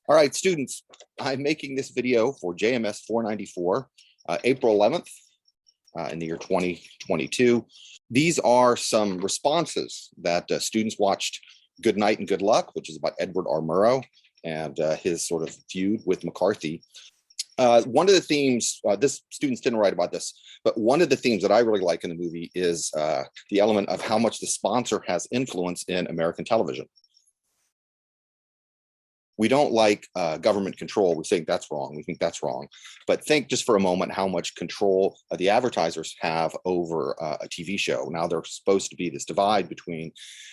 All right, students, I'm making this video for JMS 494, April 11th in the year 2022. These are some responses that students watched Good Night and Good Luck, which is about Edward R. Murrow and his sort of feud with McCarthy. One of the themes, this students didn't write about this, but one of the themes that I really like in the movie is the element of how much the sponsor has influence in American television. We don't like government control. We think that's wrong. We think that's wrong. But think just for a moment how much control the advertisers have over a TV show. Now they're supposed to be this divide between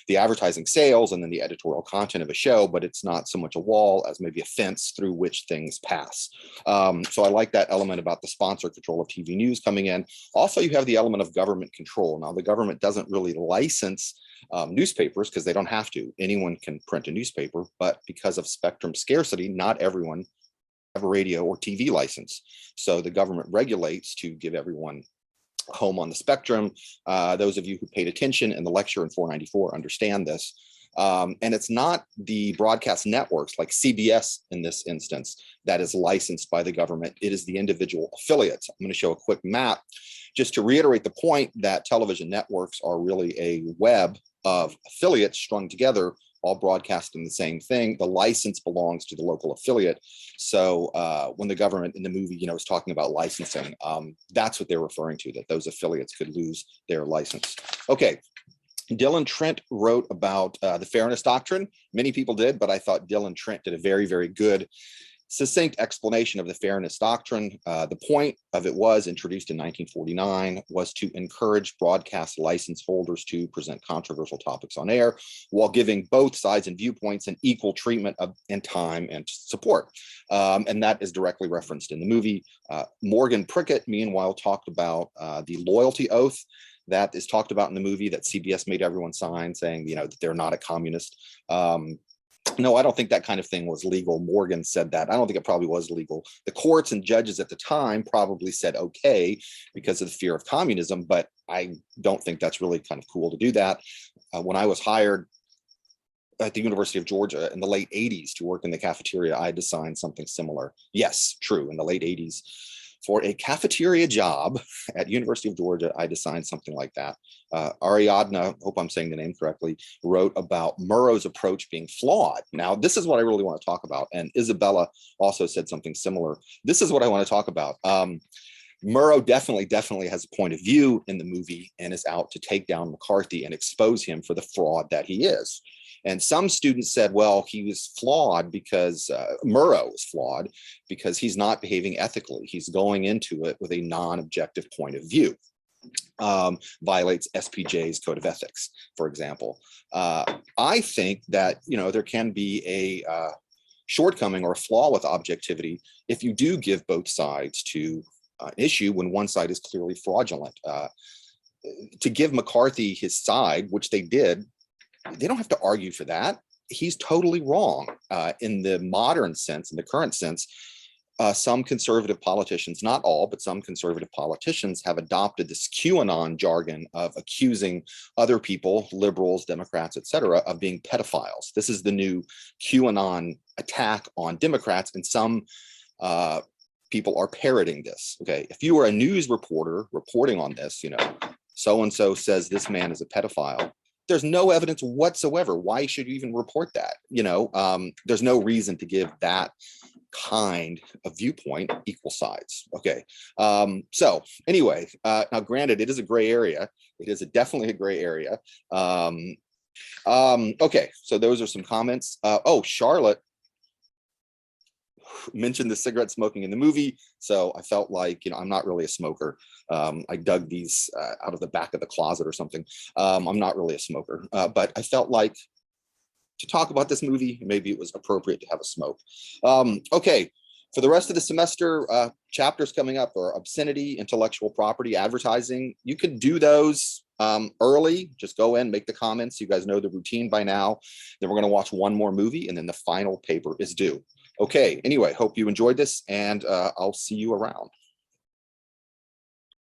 the advertising sales and then the editorial content of a show, but it's not so much a wall as maybe a fence through which things pass. So I like that element about the sponsor control of TV news coming in. Also, you have the element of government control. Now the government doesn't really license newspapers because they don't have to. Anyone can print a newspaper, but because of spectrum scarcity, not everyone have a radio or TV license. So the government regulates to give everyone a home on the spectrum. Those of you who paid attention in the lecture in 494 understand this. And it's not the broadcast networks like CBS in this instance that is licensed by the government. It is the individual affiliates. I'm going to show a quick map just to reiterate the point that television networks are really a web of affiliates strung together, all broadcasting the same thing. The license belongs to the local affiliate. So when the government in the movie, is talking about licensing, that's what they're referring to, that those affiliates could lose their license. Okay. Dylan Trent wrote about the fairness doctrine. Many people did, but I thought Dylan Trent did a very, very good, succinct explanation of the fairness doctrine. The point of it was introduced in 1949 was to encourage broadcast license holders to present controversial topics on air while giving both sides and viewpoints an equal treatment and time and support. And that is directly referenced in the movie. Morgan Prickett, meanwhile, talked about the loyalty oath that is talked about in the movie that CBS made everyone sign, saying, that they're not a communist. No, I don't think that kind of thing was legal. Morgan said that. I don't think it probably was legal. The courts and judges at the time probably said okay because of the fear of communism, but I don't think that's really kind of cool to do that. When I was hired at the University of Georgia in the late 80s to work in the cafeteria, I had to sign something similar. Yes, true, in the late 80s. For a cafeteria job at University of Georgia, I had to sign something like that. Ariadna, hope I'm saying the name correctly, wrote about Murrow's approach being flawed. Now, this is what I really want to talk about. And Isabella also said something similar. This is what I want to talk about. Murrow definitely has a point of view in the movie and is out to take down McCarthy and expose him for the fraud that he is. And some students said, well, he was flawed because Murrow was flawed because he's not behaving ethically. He's going into it with a non-objective point of view. Violates SPJ's code of ethics, for example. I think that, there can be a shortcoming or a flaw with objectivity if you do give both sides to an issue when one side is clearly fraudulent. To give McCarthy his side, which they did, they don't have to argue for that. He's totally wrong. In the modern sense, in the current sense, some conservative politicians, not all, but some conservative politicians have adopted this QAnon jargon of accusing other people, liberals, Democrats, etc., of being pedophiles. This is the new QAnon attack on Democrats, and some people are parroting this. Okay, if you were a news reporter reporting on this, so-and-so says this man is a pedophile, there's no evidence whatsoever. Why should you even report that? There's no reason to give that kind of viewpoint equal sides. Okay. So anyway, now granted, it is a gray area. It is definitely a gray area. Okay. So those are some comments. Oh, Charlotte mentioned the cigarette smoking in the movie. So I felt like, I'm not really a smoker. I dug these out of the back of the closet or something. I'm not really a smoker, but I felt like to talk about this movie, maybe it was appropriate to have a smoke. Okay, for the rest of the semester, chapters coming up are obscenity, intellectual property, advertising. You can do those early. Just go in, make the comments. You guys know the routine by now. Then we're going to watch one more movie, and then the final paper is due. Okay, anyway, hope you enjoyed this, and I'll see you around.